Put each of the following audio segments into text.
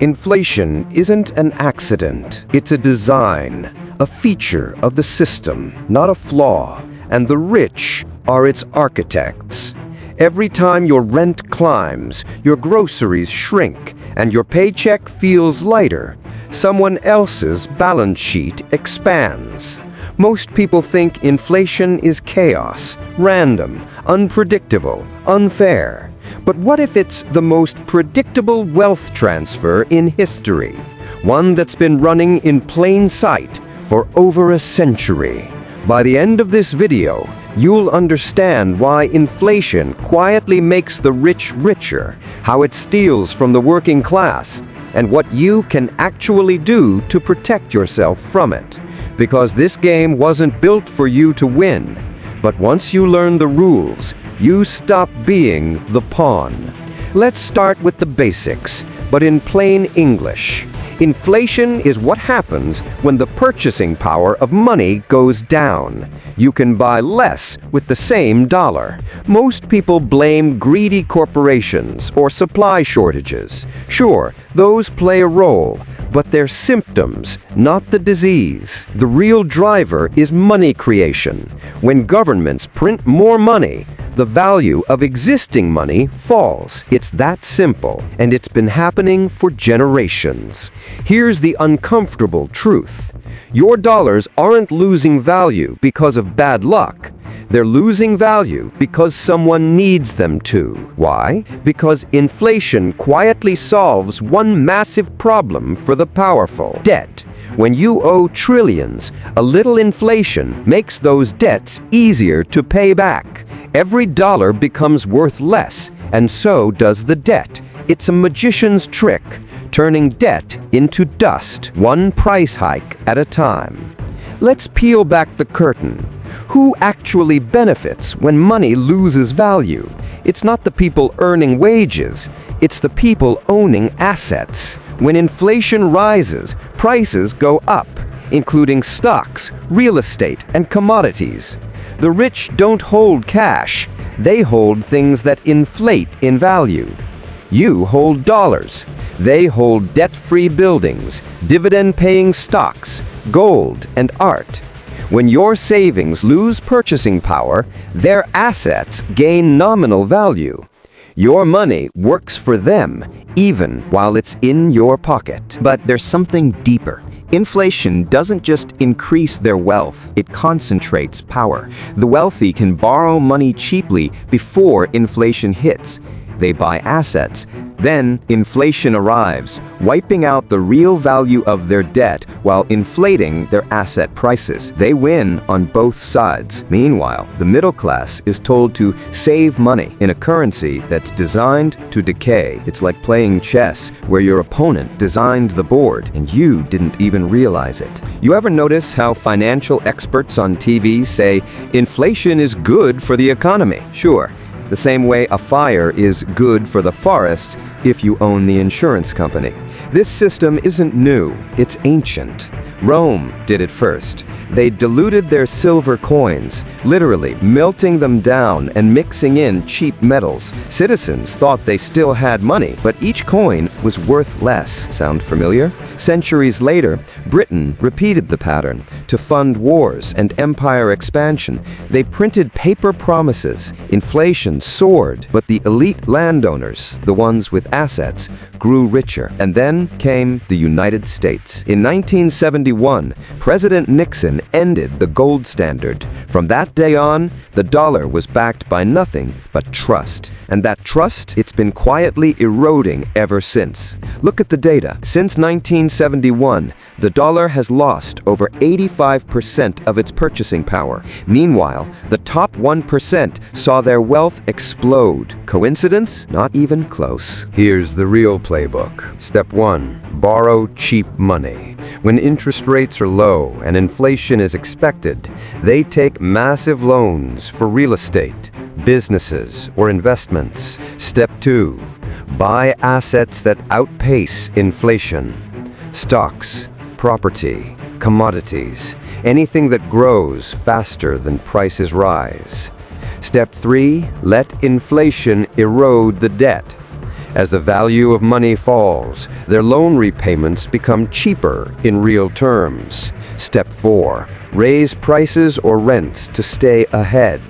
Inflation isn't an accident. It's a design, a feature of the system, not a flaw, and the rich are its architects. Every time your rent climbs, your groceries shrink, and your paycheck feels lighter, someone else's balance sheet expands. Most people think inflation is chaos, random, unpredictable, unfair. But what if it's the most predictable wealth transfer in history? One that's been running in plain sight for over a century. By the end of this video, you'll understand why inflation quietly makes the rich richer, how it steals from the working class, and what you can actually do to protect yourself from it. Because this game wasn't built for you to win. But once you learn the rules, you stop being the pawn. Let's start with the basics, but in plain English. Inflation is what happens when the purchasing power of money goes down. You can buy less with the same dollar. Most people blame greedy corporations or supply shortages. Sure, those play a role, but they're symptoms, not the disease. The real driver is money creation. When governments print more money, the value of existing money falls. It's that simple, and it's been happening for generations. Here's the uncomfortable truth. Your dollars aren't losing value because of bad luck. They're losing value because someone needs them to. Why? Because inflation quietly solves one massive problem for the powerful: debt. When you owe trillions, a little inflation makes those debts easier to pay back. Every dollar becomes worth less, and so does the debt. It's a magician's trick, turning debt into dust, one price hike at a time. Let's peel back the curtain. Who actually benefits when money loses value? It's not the people earning wages, it's the people owning assets. When inflation rises, prices go up, including stocks, real estate, and commodities. The rich don't hold cash, they hold things that inflate in value. You hold dollars. They hold debt-free buildings, dividend-paying stocks, gold, and art. When your savings lose purchasing power, their assets gain nominal value. Your money works for them, even while it's in your pocket. But there's something deeper. Inflation doesn't just increase their wealth, it concentrates power. The wealthy can borrow money cheaply before inflation hits. They buy assets. Then inflation arrives, wiping out the real value of their debt while inflating their asset prices. They win on both sides. Meanwhile, the middle class is told to save money in a currency that's designed to decay. It's like playing chess, where your opponent designed the board and you didn't even realize it. You ever notice how financial experts on TV say inflation is good for the economy? Sure. The same way a fire is good for the forest if you own the insurance company. This system isn't new, it's ancient. Rome did it first. They diluted their silver coins, literally melting them down and mixing in cheap metals. Citizens thought they still had money, but each coin was worth less. Sound familiar? Centuries later, Britain repeated the pattern. To fund wars and empire expansion, they printed paper promises. Inflation soared, but the elite landowners, the ones with assets, grew richer. And then came the United States. In 1971, President Nixon ended the gold standard. From that day on, the dollar was backed by nothing but trust. And that trust, it's been quietly eroding ever since. Look at the data. Since 1971, the dollar has lost over 85% of its purchasing power. Meanwhile, the top 1% saw their wealth explode. Coincidence? Not even close. Here's the real playbook. Step 1. Borrow cheap money. When interest rates are low and inflation is expected, they take massive loans for real estate, businesses, or investments. Step 2. Buy assets that outpace inflation. Stocks, property, commodities, anything that grows faster than prices rise. Step 3. Let inflation erode the debt. As the value of money falls, their loan repayments become cheaper in real terms. Step 4. Raise prices or rents to stay ahead.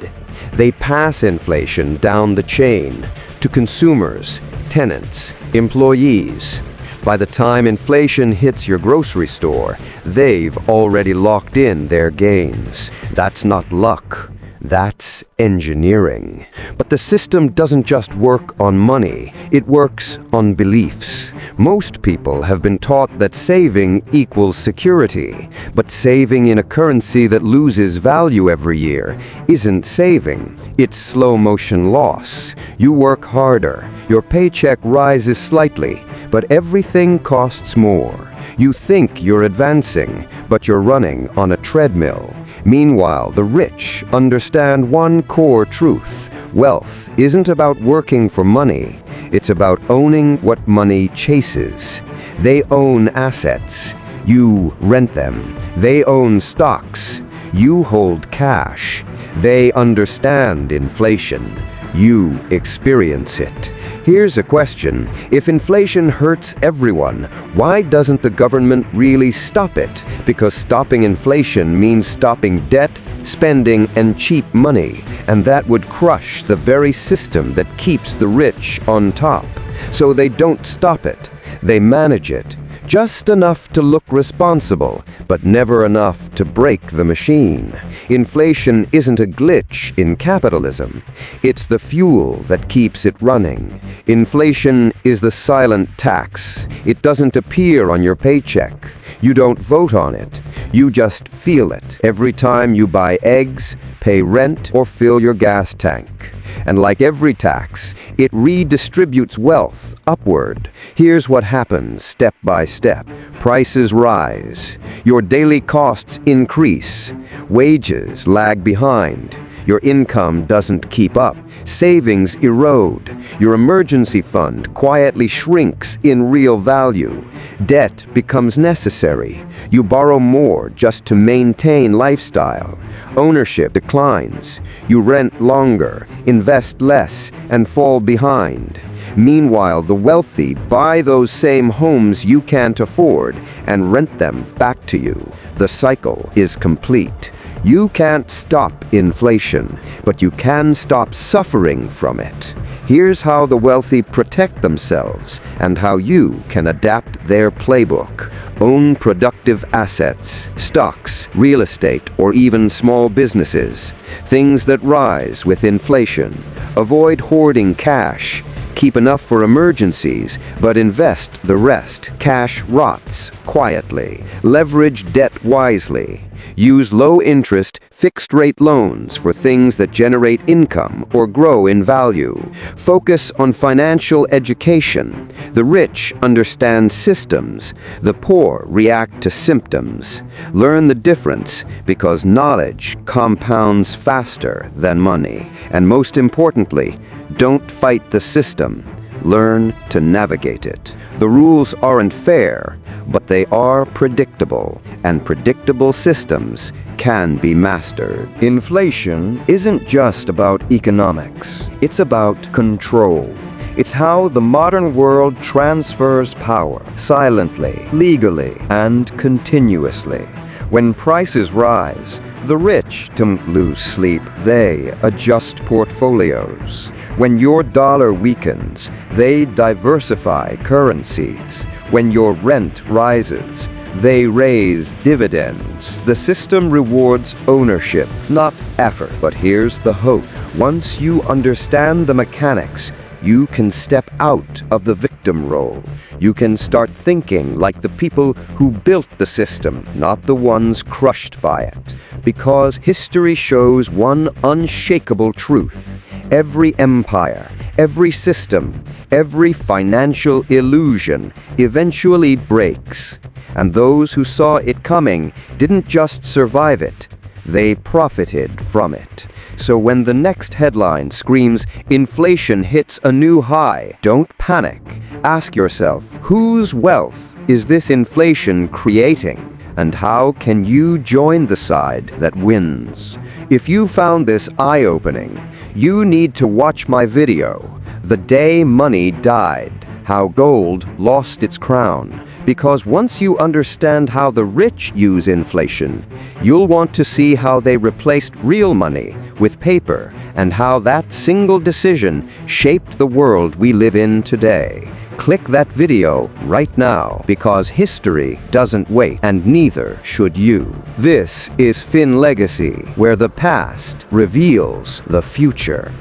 They pass inflation down the chain to consumers, tenants, employees. By the time inflation hits your grocery store, they've already locked in their gains. That's not luck. That's engineering. But the system doesn't just work on money, it works on beliefs. Most people have been taught that saving equals security, but saving in a currency that loses value every year isn't saving, it's slow motion loss. You work harder, your paycheck rises slightly, but everything costs more. You think you're advancing, but you're running on a treadmill. Meanwhile, the rich understand one core truth. Wealth isn't about working for money. It's about owning what money chases. They own assets. You rent them. They own stocks. You hold cash. They understand inflation. You experience it. Here's a question. If inflation hurts everyone, why doesn't the government really stop it? Because stopping inflation means stopping debt, spending, and cheap money, and that would crush the very system that keeps the rich on top. So they don't stop it. They manage it. Just enough to look responsible, but never enough to break the machine. Inflation isn't a glitch in capitalism. It's the fuel that keeps it running. Inflation is the silent tax. It doesn't appear on your paycheck. You don't vote on it. You just feel it every time you buy eggs, pay rent, or fill your gas tank. And like every tax, it redistributes wealth upward. Here's what happens step by step. Prices rise. Your daily costs increase. Wages lag behind. Your income doesn't keep up. Savings erode. Your emergency fund quietly shrinks in real value. Debt becomes necessary. You borrow more just to maintain lifestyle. Ownership declines. You rent longer, invest less, and fall behind. Meanwhile, the wealthy buy those same homes you can't afford and rent them back to you. The cycle is complete. You can't stop inflation, but you can stop suffering from it. Here's how the wealthy protect themselves and how you can adapt their playbook. Own productive assets, stocks, real estate, or even small businesses. Things that rise with inflation. Avoid hoarding cash. Keep enough for emergencies, but invest the rest. Cash rots quietly. Leverage debt wisely. Use low-interest, fixed-rate loans for things that generate income or grow in value. Focus on financial education. The rich understand systems. The poor react to symptoms. Learn the difference because knowledge compounds faster than money. And most importantly, don't fight the system. Learn to navigate it. The rules aren't fair, but they are predictable, and predictable systems can be mastered. Inflation isn't just about economics. It's about control. It's how the modern world transfers power, silently, legally, and continuously. When prices rise, the rich don't lose sleep, they adjust portfolios. When your dollar weakens, they diversify currencies. When your rent rises, they raise dividends. The system rewards ownership, not effort. But here's the hope. Once you understand the mechanics, you can step out of the victim role. You can start thinking like the people who built the system, not the ones crushed by it. Because history shows one unshakable truth. Every empire, every system, every financial illusion eventually breaks. And those who saw it coming didn't just survive it, they profited from it. So when the next headline screams, "Inflation hits a new high," don't panic. Ask yourself, whose wealth is this inflation creating? And how can you join the side that wins? If you found this eye-opening, you need to watch my video, The day money died, how gold lost its crown. Because once you understand how the rich use inflation, you'll want to see how they replaced real money with paper and how that single decision shaped the world we live in today. Click that video right now because history doesn't wait and neither should you. This is Finlegacy, where the past reveals the future.